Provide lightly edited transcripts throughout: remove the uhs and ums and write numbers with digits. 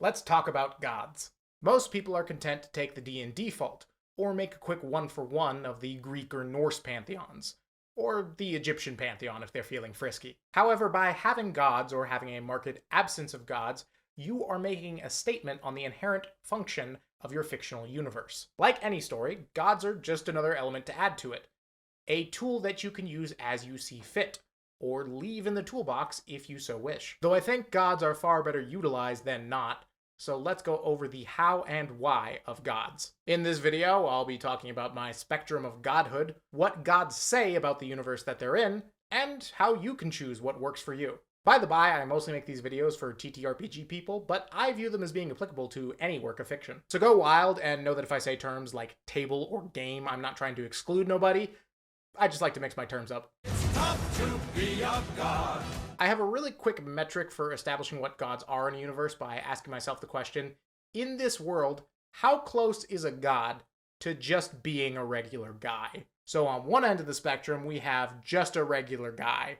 Let's talk about gods. Most people are content to take the D&D default, or make a quick one-for-one of the Greek or Norse pantheons, or the Egyptian pantheon if they're feeling frisky. However, by having gods or having a marked absence of gods, you are making a statement on the inherent function of your fictional universe. Like any story, gods are just another element to add to it. A tool that you can use as you see fit, or leave in the toolbox if you so wish. Though I think gods are far better utilized than not, so let's go over the how and why of gods. In this video, I'll be talking about my spectrum of godhood, what gods say about the universe that they're in, and how you can choose what works for you. By the by, I mostly make these videos for TTRPG people, but I view them as being applicable to any work of fiction. So go wild and know that if I say terms like table or game, I'm not trying to exclude nobody. I just like to mix my terms up. It's tough to be a god. I have a really quick metric for establishing what gods are in a universe by asking myself the question, in this world, how close is a god to just being a regular guy? So on one end of the spectrum, we have just a regular guy.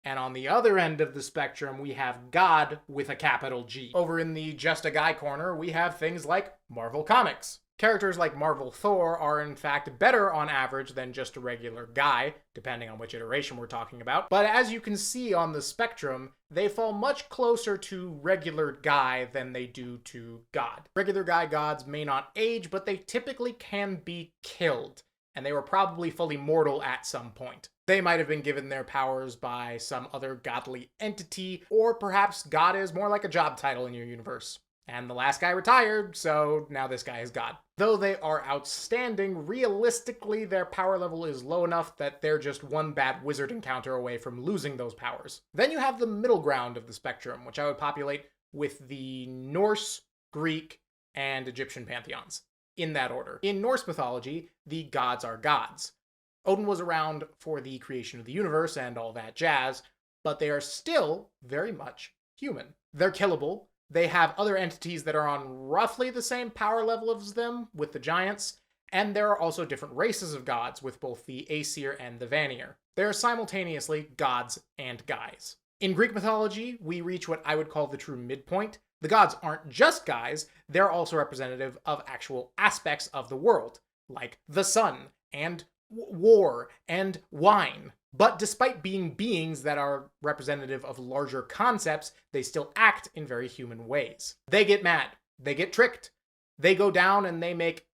And on the other end of the spectrum, we have God with a capital G. Over in the just a guy corner, we have things like Marvel Comics. Characters like Marvel Thor are in fact better on average than just a regular guy, depending on which iteration we're talking about. But as you can see on the spectrum, they fall much closer to regular guy than they do to God. Regular guy gods may not age, but they typically can be killed, and they were probably fully mortal at some point. They might have been given their powers by some other godly entity, or perhaps God is more like a job title in your universe. And the last guy retired, so now this guy is God. Though they are outstanding, realistically their power level is low enough that they're just one bad wizard encounter away from losing those powers. Then you have the middle ground of the spectrum, which I would populate with the Norse, Greek, and Egyptian pantheons, in that order. In Norse mythology, the gods are gods. Odin was around for the creation of the universe and all that jazz, but they are still very much human. They're killable. They have other entities that are on roughly the same power level as them, with the giants, and there are also different races of gods, with both the Aesir and the Vanir. They are simultaneously gods and guys. In Greek mythology, we reach what I would call the true midpoint. The gods aren't just guys, they're also representative of actual aspects of the world, like the sun, and war, and wine. But despite being beings that are representative of larger concepts, they still act in very human ways. They get mad. They get tricked. They go down and they make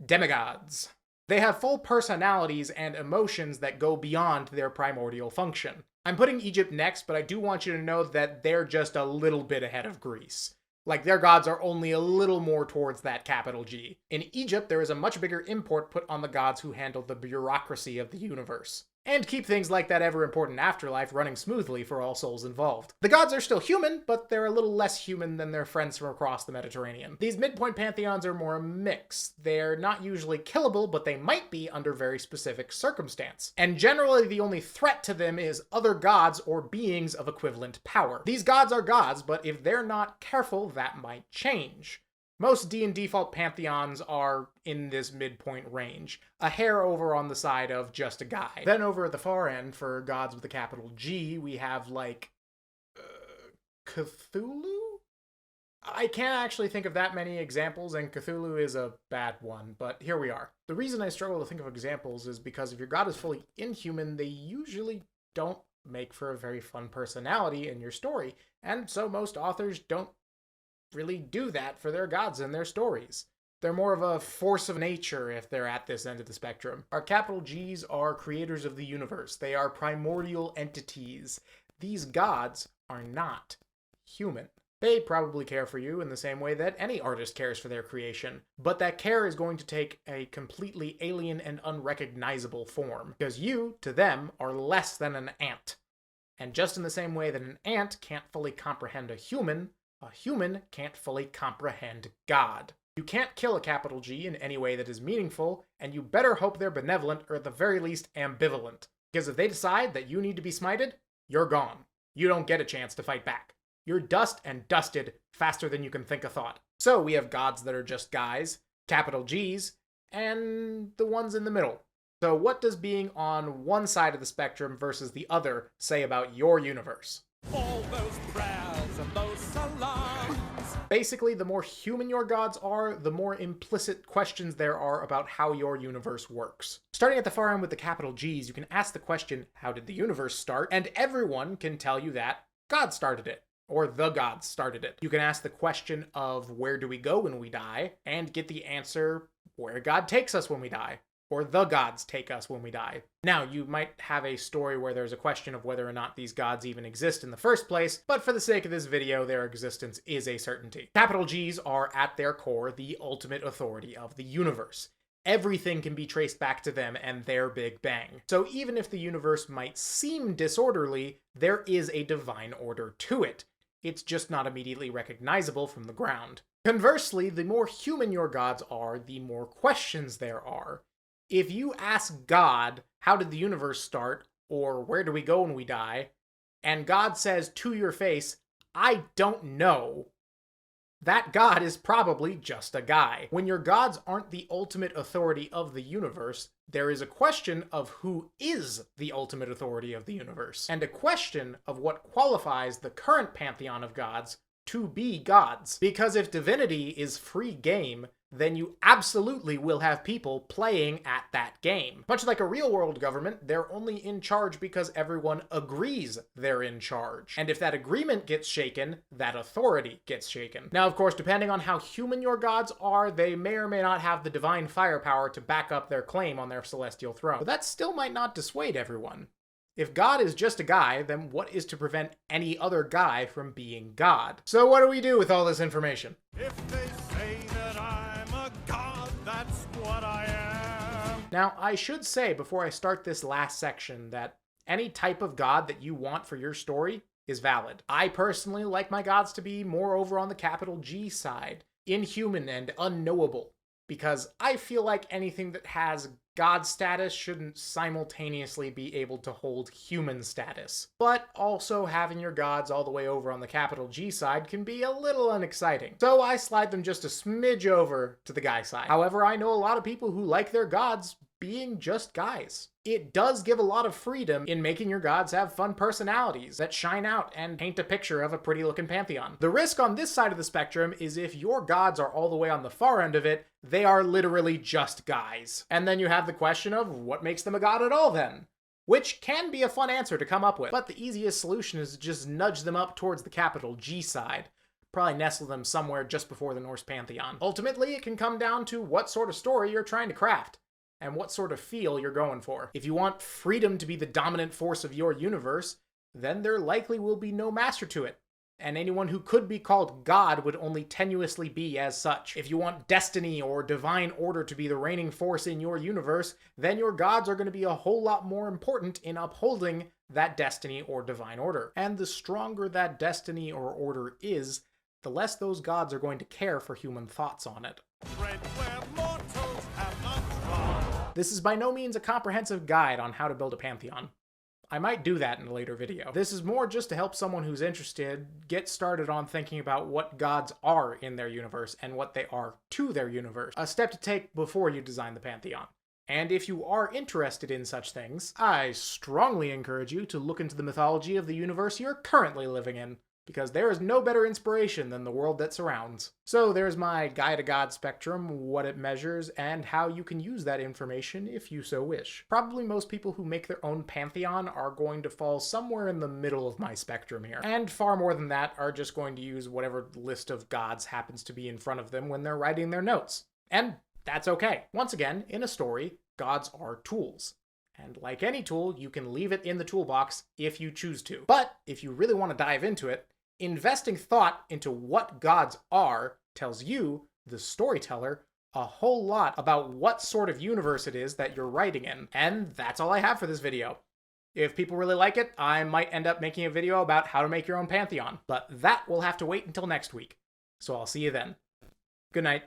demigods. They have full personalities and emotions that go beyond their primordial function. I'm putting Egypt next, but I do want you to know that they're just a little bit ahead of Greece. Like, their gods are only a little more towards that capital G. In Egypt, there is a much bigger import put on the gods who handle the bureaucracy of the universe, and keep things like that ever-important afterlife running smoothly for all souls involved. The gods are still human, but they're a little less human than their friends from across the Mediterranean. These midpoint pantheons are more mixed. They're not usually killable, but they might be under very specific circumstance. And generally the only threat to them is other gods or beings of equivalent power. These gods are gods, but if they're not careful, that might change. Most D&D default pantheons are in this midpoint range, a hair over on the side of just a guy. Then over at the far end, for gods with a capital G, we have like Cthulhu? I can't actually think of that many examples, and Cthulhu is a bad one, but here we are. The reason I struggle to think of examples is because if your god is fully inhuman, they usually don't make for a very fun personality in your story, and so most authors don't really do that for their gods in their stories. They're more of a force of nature if they're at this end of the spectrum. Our capital G's are creators of the universe. They are primordial entities. These gods are not human. They probably care for you in the same way that any artist cares for their creation, but that care is going to take a completely alien and unrecognizable form, because you, to them, are less than an ant. And just in the same way that an ant can't fully comprehend a human can't fully comprehend God. You can't kill a capital G in any way that is meaningful, and you better hope they're benevolent or at the very least ambivalent. Because if they decide that you need to be smited, you're gone. You don't get a chance to fight back. You're dust and dusted faster than you can think a thought. So we have gods that are just guys, capital G's, and the ones in the middle. So what does being on one side of the spectrum versus the other say about your universe? All those prayers and those salams Basically, the more human your gods are, the more implicit questions there are about how your universe works. Starting at the far end with the capital G's, you can ask the question, how did the universe start? And everyone can tell you that God started it, or the gods started it. You can ask the question of where do we go when we die, and get the answer where God takes us when we die, or the gods take us when we die. Now, you might have a story where there's a question of whether or not these gods even exist in the first place, but for the sake of this video, their existence is a certainty. Capital G's are, at their core, the ultimate authority of the universe. Everything can be traced back to them and their Big Bang. So even if the universe might seem disorderly, there is a divine order to it. It's just not immediately recognizable from the ground. Conversely, the more human your gods are, the more questions there are. If you ask God, how did the universe start, or where do we go when we die, and God says to your face, I don't know, that God is probably just a guy. When your gods aren't the ultimate authority of the universe, there is a question of who is the ultimate authority of the universe, and a question of what qualifies the current pantheon of gods to be gods. Because if divinity is free game, then you absolutely will have people playing at that game. Much like a real-world government, they're only in charge because everyone agrees they're in charge. And if that agreement gets shaken, that authority gets shaken. Now, of course, depending on how human your gods are, they may or may not have the divine firepower to back up their claim on their celestial throne. But that still might not dissuade everyone. If God is just a guy, then what is to prevent any other guy from being God? So what do we do with all this information? If they say that I'm a god, that's what I am. Now, I should say before I start this last section that any type of god that you want for your story is valid. I personally like my gods to be more over on the capital G side, inhuman and unknowable, because I feel like anything that has God status shouldn't simultaneously be able to hold human status. But also having your gods all the way over on the capital G side can be a little unexciting. So I slide them just a smidge over to the guy side. However, I know a lot of people who like their gods being just guys. It does give a lot of freedom in making your gods have fun personalities that shine out and paint a picture of a pretty looking pantheon. The risk on this side of the spectrum is if your gods are all the way on the far end of it, they are literally just guys. And then you have the question of what makes them a god at all then? Which can be a fun answer to come up with, but the easiest solution is to just nudge them up towards the capital G side. Probably nestle them somewhere just before the Norse pantheon. Ultimately, it can come down to what sort of story you're trying to craft, and what sort of feel you're going for. If you want freedom to be the dominant force of your universe, then there likely will be no master to it, and anyone who could be called God would only tenuously be as such. If you want destiny or divine order to be the reigning force in your universe, then your gods are going to be a whole lot more important in upholding that destiny or divine order. And the stronger that destiny or order is, the less those gods are going to care for human thoughts on it. Tread where mortals have not trod. This is by no means a comprehensive guide on how to build a pantheon. I might do that in a later video. This is more just to help someone who's interested get started on thinking about what gods are in their universe and what they are to their universe. A step to take before you design the pantheon. And if you are interested in such things, I strongly encourage you to look into the mythology of the universe you're currently living in, because there is no better inspiration than the world that surrounds. So there's my Guide to God spectrum, what it measures, and how you can use that information if you so wish. Probably most people who make their own pantheon are going to fall somewhere in the middle of my spectrum here. And far more than that are just going to use whatever list of gods happens to be in front of them when they're writing their notes. And that's okay. Once again, in a story, gods are tools. And like any tool, you can leave it in the toolbox if you choose to. But if you really want to dive into it, investing thought into what gods are tells you, the storyteller, a whole lot about what sort of universe it is that you're writing in. And that's all I have for this video. If people really like it, I might end up making a video about how to make your own pantheon. But that will have to wait until next week. So I'll see you then. Good night.